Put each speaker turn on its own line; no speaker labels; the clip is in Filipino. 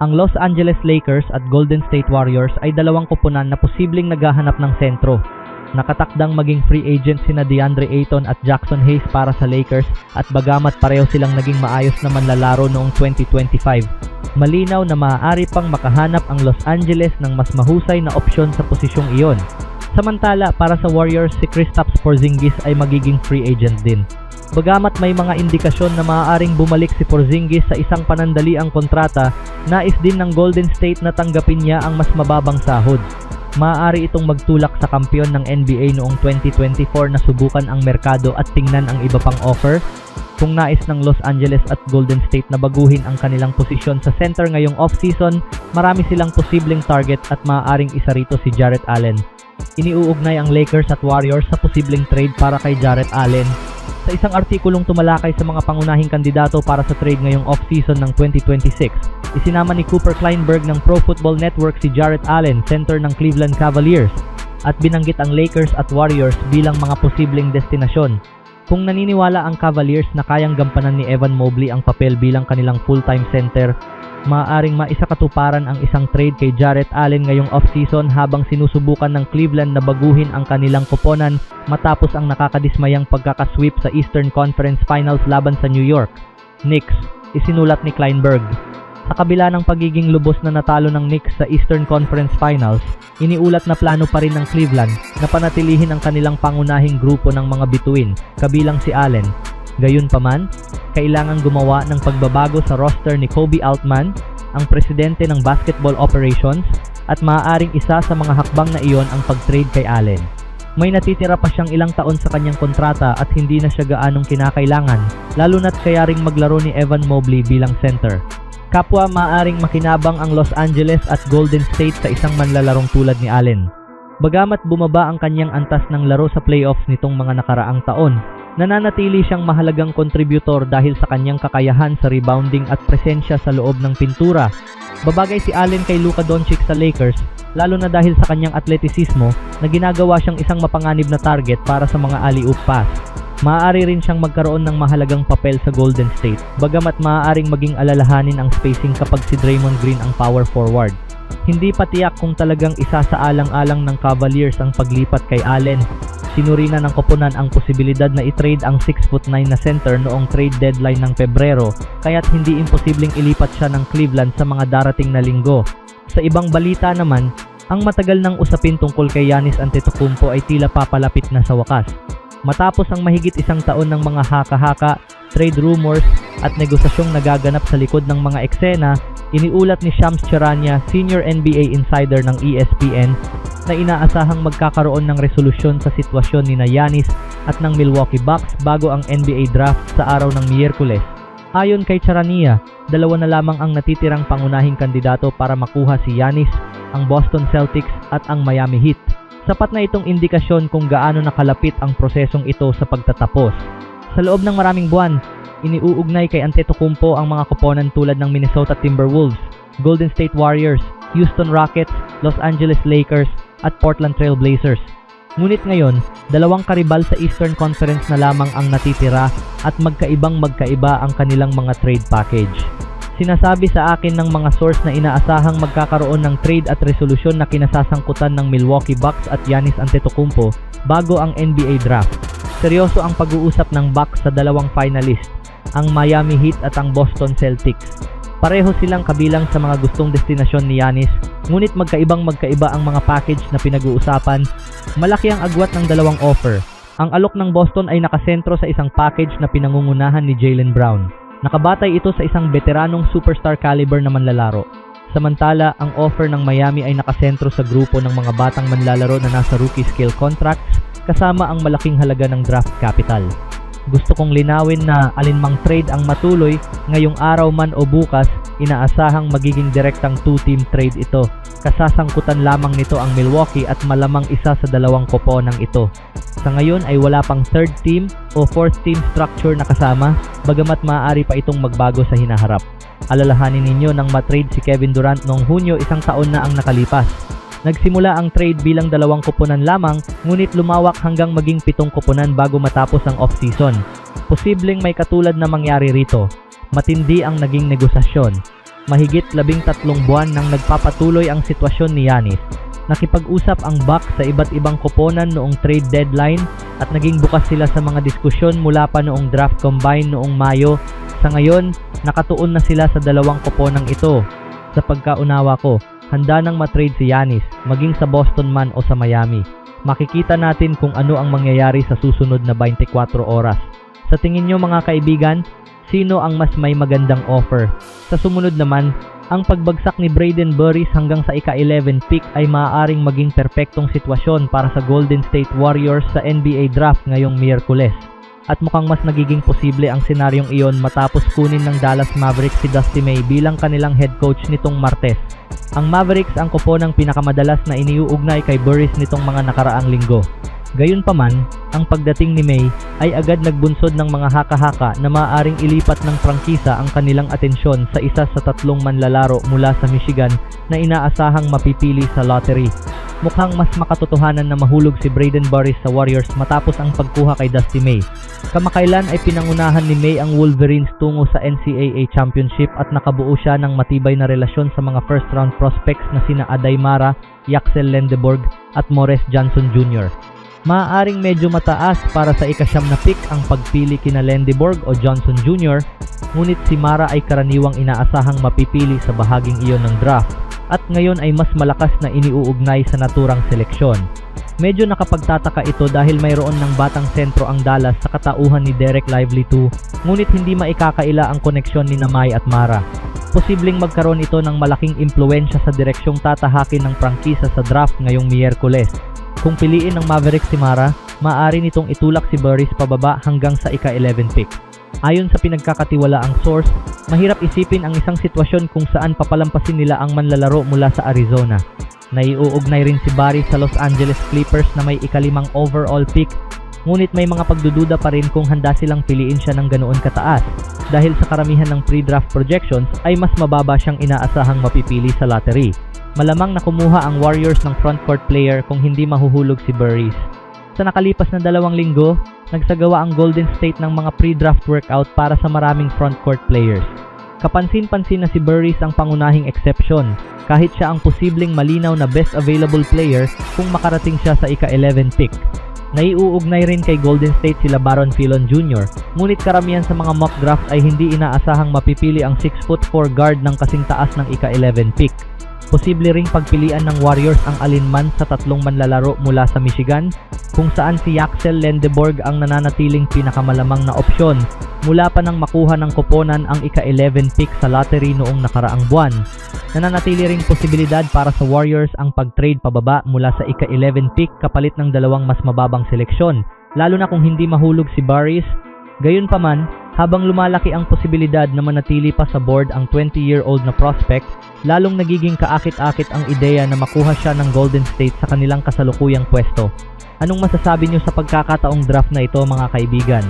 Ang Los Angeles Lakers at Golden State Warriors ay dalawang koponan na posibleng naghahanap ng sentro. Nakatakdang maging free agent sina DeAndre Ayton at Jackson Hayes para sa Lakers at bagamat pareho silang naging maayos na manlalaro noong 2025, malinaw na maaari pang makahanap ang Los Angeles ng mas mahusay na opsyon sa posisyong iyon. Samantala, para sa Warriors, si Kristaps Porzingis ay magiging free agent din. Bagamat may mga indikasyon na maaaring bumalik si Porzingis sa isang panandaliang kontrata, nais din ng Golden State na tanggapin niya ang mas mababang sahod. Maaari itong magtulak sa kampiyon ng NBA noong 2024 na subukan ang merkado at tingnan ang iba pang offer. Kung nais ng Los Angeles at Golden State na baguhin ang kanilang posisyon sa center ngayong off-season, marami silang posibleng target at maaaring isa rito si Jarrett Allen. Iniuugnay ang Lakers at Warriors sa posibleng trade para kay Jarrett Allen. Sa isang artikulong tumalakay sa mga pangunahing kandidato para sa trade ngayong off-season ng 2026, isinama ni Cooper Kleinberg ng Pro Football Network si Jarrett Allen, center ng Cleveland Cavaliers, at binanggit ang Lakers at Warriors bilang mga posibleng destinasyon. Kung naniniwala ang Cavaliers na kayang gampanan ni Evan Mobley ang papel bilang kanilang full-time center, maaaring maisakatuparan ang isang trade kay Jarrett Allen ngayong off-season habang sinusubukan ng Cleveland na baguhin ang kanilang koponan matapos ang nakakadismayang pagkakasweep sa Eastern Conference Finals laban sa New York Knicks, isinulat ni Kleinberg. Sa kabila ng pagiging lubos na natalo ng Knicks sa Eastern Conference Finals, iniulat na plano pa rin ng Cleveland na panatilihin ang kanilang pangunahing grupo ng mga bituin, kabilang si Allen. Gayunpaman, kailangang gumawa ng pagbabago sa roster ni Koby Altman, ang presidente ng basketball operations, at maaaring isa sa mga hakbang na iyon ang pag-trade kay Allen. May natitira pa siyang ilang taon sa kanyang kontrata at hindi na siya gaanong kinakailangan, lalo na't kaya ring maglaro ni Evan Mobley bilang center. Kapwa maaaring makinabang ang Los Angeles at Golden State sa isang manlalarong tulad ni Allen. Bagamat bumaba ang kanyang antas ng laro sa playoffs nitong mga nakaraang taon, nananatili siyang mahalagang kontributor dahil sa kanyang kakayahan sa rebounding at presensya sa loob ng pintura. Babagay si Allen kay Luka Doncic sa Lakers, lalo na dahil sa kanyang atletisismo na ginagawa siyang isang mapanganib na target para sa mga alley-oop pass. Maaari rin siyang magkaroon ng mahalagang papel sa Golden State, bagamat maaaring maging alalahanin ang spacing kapag si Draymond Green ang power forward. Hindi pa tiyak kung talagang isa sa alang-alang ng Cavaliers ang paglipat kay Allen. Sinurina ng koponan ang posibilidad na i-trade ang 6'9" na center noong trade deadline ng Pebrero, kaya't hindi imposibleng ilipat siya ng Cleveland sa mga darating na linggo. Sa ibang balita naman, ang matagal ng usapin tungkol kay Giannis Antetokounmpo ay tila papalapit na sa wakas. Matapos ang mahigit isang taon ng mga haka-haka, trade rumors at negosasyong nagaganap sa likod ng mga eksena, iniulat ni Shams Charania, senior NBA insider ng ESPN, na inaasahang magkakaroon ng resolusyon sa sitwasyon ni Giannis at ng Milwaukee Bucks bago ang NBA draft sa araw ng Miyerkules. Ayon kay Charania, dalawa na lamang ang natitirang pangunahing kandidato para makuha si Giannis, ang Boston Celtics at ang Miami Heat. Sapat na itong indikasyon kung gaano nakalapit ang prosesong ito sa pagtatapos. Sa loob ng maraming buwan, iniuugnay kay Antetokounmpo ang mga koponan tulad ng Minnesota Timberwolves, Golden State Warriors, Houston Rockets, Los Angeles Lakers, at Portland Trail Blazers. Ngunit ngayon, dalawang karibal sa Eastern Conference na lamang ang natitira at magkaiba ang kanilang mga trade package. Sinasabi sa akin ng mga source na inaasahang magkakaroon ng trade at resolusyon na kinasasangkutan ng Milwaukee Bucks at Giannis Antetokounmpo bago ang NBA draft. Seryoso ang pag-uusap ng Bucks sa dalawang finalist, ang Miami Heat at ang Boston Celtics. Pareho silang kabilang sa mga gustong destinasyon ni Giannis, ngunit magkaiba ang mga package na pinag-uusapan. Malaki ang agwat ng dalawang offer. Ang alok ng Boston ay nakasentro sa isang package na pinangungunahan ni Jaylen Brown. Nakabatay ito sa isang veteranong superstar caliber na manlalaro. Samantala, ang offer ng Miami ay nakasentro sa grupo ng mga batang manlalaro na nasa rookie scale contracts kasama ang malaking halaga ng draft capital. Gusto kong linawin na alinmang trade ang matuloy, ngayong araw man o bukas, inaasahang magiging direktang two-team trade ito. Kasasangkutan lamang nito ang Milwaukee at malamang isa sa dalawang koponang ito. Sa ngayon ay wala pang third team o fourth team structure na kasama, bagamat maaari pa itong magbago sa hinaharap. Alalahanin ninyo nang matrade si Kevin Durant noong Hunyo, isang taon na ang nakalipas. Nagsimula ang trade bilang dalawang koponan lamang, ngunit lumawak hanggang maging 7 koponan bago matapos ang off-season. Posibleng may katulad na mangyari rito. Matindi ang naging negosasyon. mahigit 13 buwan nang nagpapatuloy ang sitwasyon ni Giannis. Nakipag-usap ang Bucks sa iba't ibang koponan noong trade deadline at naging bukas sila sa mga diskusyon mula pa noong draft combine noong Mayo. Sa ngayon, nakatuon na sila sa dalawang koponang ito. Sa pagkaunawa ko, handa nang matrade si Giannis, maging sa Boston man o sa Miami. Makikita natin kung ano ang mangyayari sa susunod na 24 oras. Sa tingin nyo mga kaibigan, sino ang mas may magandang offer? Sa sumunod naman, ang pagbagsak ni Braden Burris hanggang sa ika-11 pick ay maaaring maging perpektong sitwasyon para sa Golden State Warriors sa NBA draft ngayong Miyerkules. At mukhang mas nagiging posible ang senaryong iyon matapos kunin ng Dallas Mavericks si Dusty May bilang kanilang head coach nitong Martes. Ang Mavericks ang koponang pinakamadalas na iniuugnay kay Burris nitong mga nakaraang linggo. Gayunpaman, ang pagdating ni May ay agad nagbunsod ng mga haka-haka na maaaring ilipat ng prangkisa ang kanilang atensyon sa isa sa tatlong manlalaro mula sa Michigan na inaasahang mapipili sa lottery. Mukhang mas makatotohanan na mahulog si Braden Burris sa Warriors matapos ang pagkuha kay Dusty May. Kamakailan ay pinangunahan ni May ang Wolverines tungo sa NCAA Championship at nakabuo siya ng matibay na relasyon sa mga first-round prospects na sina Aday Mara, Yaxel Lendeborg at Morris Johnson Jr. Maaaring medyo mataas para sa ika-9 na pick ang pagpili kina Lendeborg o Johnson Jr., ngunit si Mara ay karaniwang inaasahang mapipili sa bahaging iyon ng draft at ngayon ay mas malakas na iniuugnay sa naturang seleksyon. Medyo nakapagtataka ito dahil mayroon ng batang sentro ang Dallas sa katauhan ni Derek Lively II, ngunit hindi maikakaila ang koneksyon ni May at Mara. Posibleng magkaroon ito ng malaking impluensya sa direksyong tatahakin ng prangkisa sa draft ngayong Miyerkules. Kung piliin ng Mavericks si Mara, maaari nitong itulak si Burris pababa hanggang sa ika-11 pick. Ayon sa pinagkakatiwalaang source, mahirap isipin ang isang sitwasyon kung saan papalampasin nila ang manlalaro mula sa Arizona. Naiuugnay rin si Barry sa Los Angeles Clippers na may ika-5 overall pick, ngunit may mga pagdududa pa rin kung handa silang piliin siya ng ganoon kataas dahil sa karamihan ng pre-draft projections ay mas mababa siyang inaasahang mapipili sa lottery. Malamang na kumuha ang Warriors ng frontcourt player kung hindi mahuhulog si Burris. Sa nakalipas na 2 linggo, nagsagawa ang Golden State ng mga pre-draft workout para sa maraming frontcourt players. Kapansin-pansin na si Burris ang pangunahing exception, kahit siya ang posibleng malinaw na best available player kung makarating siya sa ika-11 pick. Naiuugnay rin kay Golden State sila Baron Philon Jr., ngunit karamihan sa mga mock draft ay hindi inaasahang mapipili ang 6'4" guard ng kasing taas ng ika-11 pick. Posible ring pagpilian ng Warriors ang alinman sa tatlong manlalaro mula sa Michigan, kung saan si Yaxel Lendeborg ang nananatiling pinakamalamang na opsyon mula pa nang makuha ng koponan ang ika-11 pick sa lottery noong nakaraang buwan. Nananatili ring posibilidad para sa Warriors ang pag-trade pababa mula sa ika-11 pick kapalit ng dalawang mas mababang seleksyon, lalo na kung hindi mahulog si Burris. Gayunpaman, habang lumalaki ang posibilidad na manatili pa sa board ang 20-year-old na prospect, lalong nagiging kaakit-akit ang ideya na makuha siya ng Golden State sa kanilang kasalukuyang pwesto. Anong masasabi niyo sa pagkakataong draft na ito mga kaibigan?